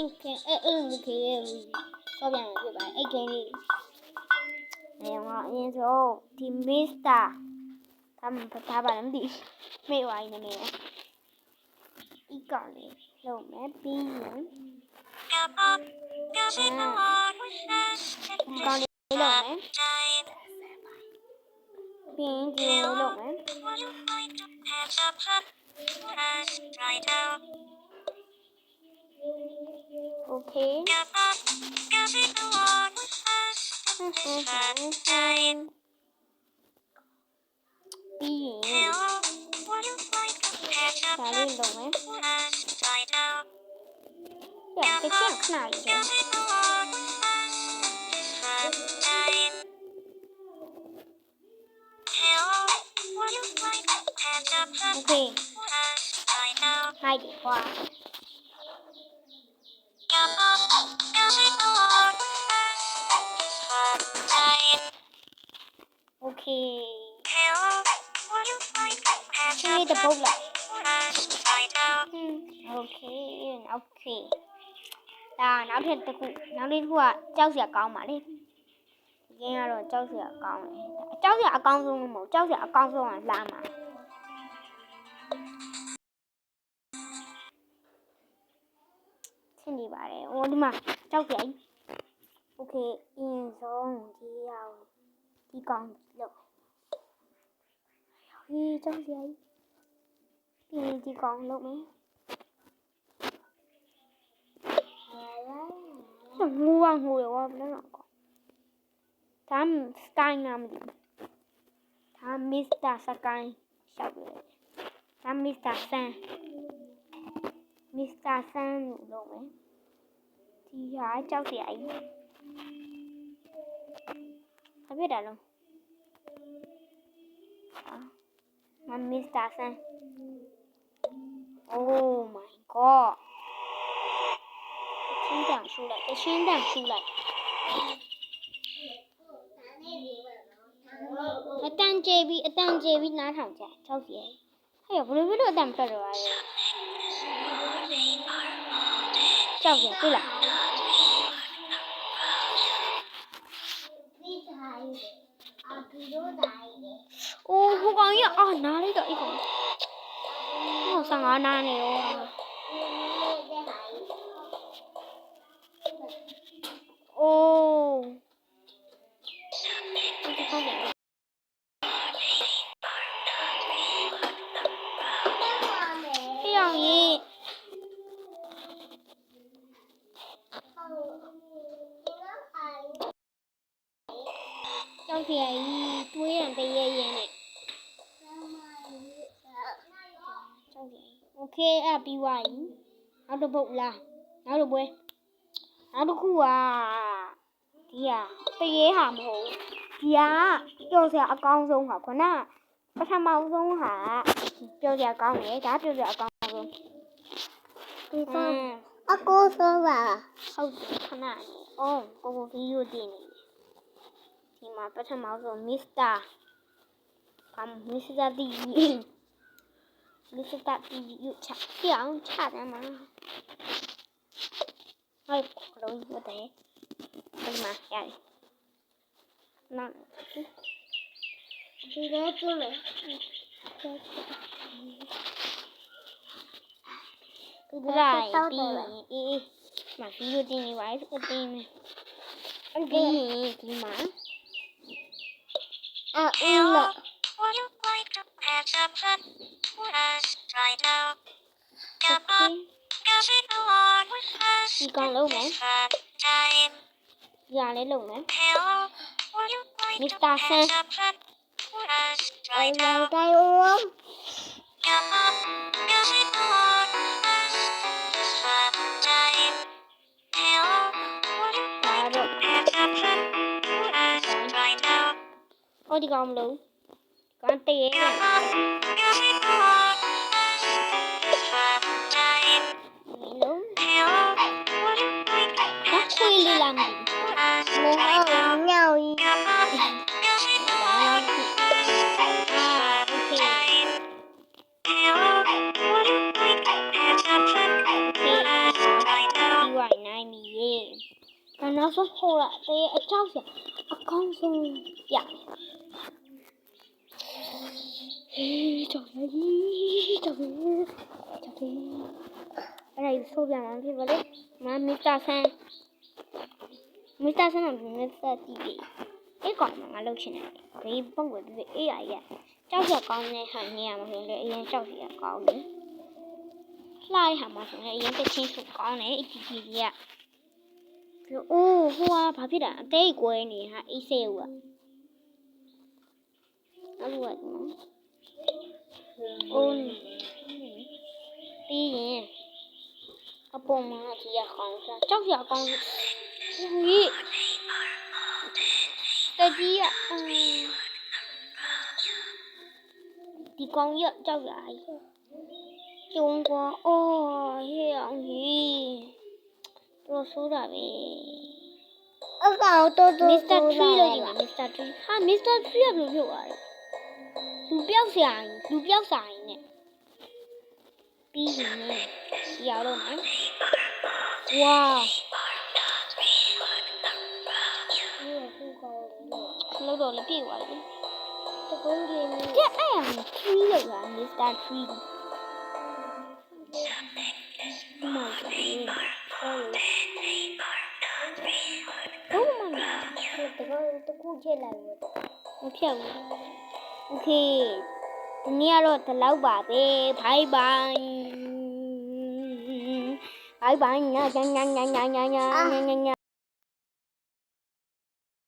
ဆော့ပြန်ပြပါအဲ့ကင်းလေးငါအရင်ဆုံးဒီမစ္စတာထားပါလားမသိမေ့ဝိုင်းနေနေဒီကောင်လေးလုံးမယ်ပြီးရင်ကောင်လေးလုံးမယ်ပြီးရင်ဒီလုံးမယ်โอเคပြီးရင်ဒါလေးလုံးမယ်ရတစ်ချက်ခဏလေးโอเคให้ดีกว่าโอเคนี่จะพบละโอเคဒါနောက်ထပ်တစ်ခုနောက်လေးတစ်ခုကကြောက်စရာကောင်းပါလေဒီကင်းကတော့ကြောက်စရာကောင်းတယ်ကြောက်စရာအကောင်းဆုံးမဟုတ်ကြောက်စရာအကောင်းဆုံးကလာမှာရှင်းနေပါတယ်ဟိုဒီမှာကြောက်စရာโอเคအင်းဆုံးဒီရောက်ဒီကောင်းလို့ဟေးကြောက်စရာပြီးဒီကောင်းလို့မယ်ငူရောဘယ်လိုလဲဒါစကိုင်းနာမည်ဒါမစ္စတာစကိုင်းရှောက်တယ်ဒါမစ္စတာဆန်လို့မယ်ဒီဟာကြောက်စရာကြီးဘာဖြစ်တာလဲဒါမစ္စတာဆန် Oh my god ချင်းတန်ရှူလိုက်အတန်ကျေပြီးနားထောင်ကြကြောက်စီရဲ့ဟဲ့ဘယ်လိုအတန်ဖက်တော့လဲကြောက်ရတွေ့လားအိုးဟိုကောင်ကြီးအာနားလိုက်တော့အိကောင်ဟောဆန်ငါနားနေရောအိုးဒီကောင်ကြီးပြောင်းရေးကြောက်စရာကြီးတွေးရတရေရဲနဲ့ကြောက်စရာโอเคအဲ့ပြီးသွားပြီနောက်တစ်ပုတ်လားနောက်တစ်ပွဲနောက်တစ်ခုကဒီဟာတရေဟာမဟုတ်ဒီဟာကြောက်စရာအကောင်းဆုံးဟာခုနပထမဆုံးဟာကြောက်စရာကောင်းတယ်ဒါကြောက်စရာအကောင်းဆုံးဒီကအကိုဆုံးပါဟုတ်တယ်ခဏအော်ကိုဗီဒီယိုတင်နေဒီမှာပထမဆုံးမစ္စတာတီဗီယူချပြောင်းချတယ်မှာဟုတ်လုံးဝတဲ့ဒီမှာရတယ်နော်ဒီတော့ကျလို့ရိုင်းပြီးမှာဗီဒီယိုတင်နေပါဆိုအတင်းမယ်ဒီမှာအဲ့လာဒီကောင်လုံးမယ်ဒီလေးလုံးမယ်မစ္စတာဆန်အဲ့လာတိုင်းဦး哦，ဒီကောင်မလို့ကောင်တရေနဲ့လုံးခွေးလေးလာမည်မဟုတ်ညောင်ကြီးโอเค ဝိုင်နိုင်ပြီရေဒါနောက်ဆုံးဟုတ်လားတေးအချောက်စရာအကောင်းဆုံးပြဟေးကြောက်ရည်ကြောက်ရည်အဲ့ဒါဆိုပြန်မှဖြစ်ပါလေမစ္စတာဆန်ကမစ္စတာတီဗီအဲ့ကောင်ငါလုပ်ချင်တယ်ဘေးပုံဝင်ပြီးအေးရကြောက်ရကောင်းတဲ့ဟာနေရမှာဆိုရင်အရင်ကြောက်ရကောင်းတယ်လှရဟာမှာဆိုရင်အရင်တစ်ချင်းဆိုကောင်းတယ်အကြီးကြီးကြီးကအိုးဟိုကဘာဖြစ်တာအသေးကွဲနေဟာအေးဆေးဦးကအဲ့လိုကနော်အိုးပြီးရင်အပေါ်မှာကြီးရကောင်းစားကြောက်ရကောင်းကြီးတကြီးရဒီကောင်ရကြောက်ရကျုံကွာအော်ဟေးအောင်ကြီးတော်ဆိုးတာပဲအကောင်တော်မစ္စတာထရီလို့ဒီမှာမစ္စတာထရီဟာမစ္စတာထရီကဘယ်လိုဖြစ်သွားလဲလူပြောက်ဆိုင်နဲ့ပြီးရင်ရောက်တော့မယ်ဝါလောက်တော့လည်းပြေသွားတယ်တကုန်းကြီးကအဲ့အထရီလို့ကမစ္စတာထရီမိုက်တယ်ဟုတ်မလားတကူချက်လိုက်မဖြတ်ဘူးโอเคဒီနေ့ကတော့ဒီလောက်ပါပဲဘိုင်ဘိုင်ညာ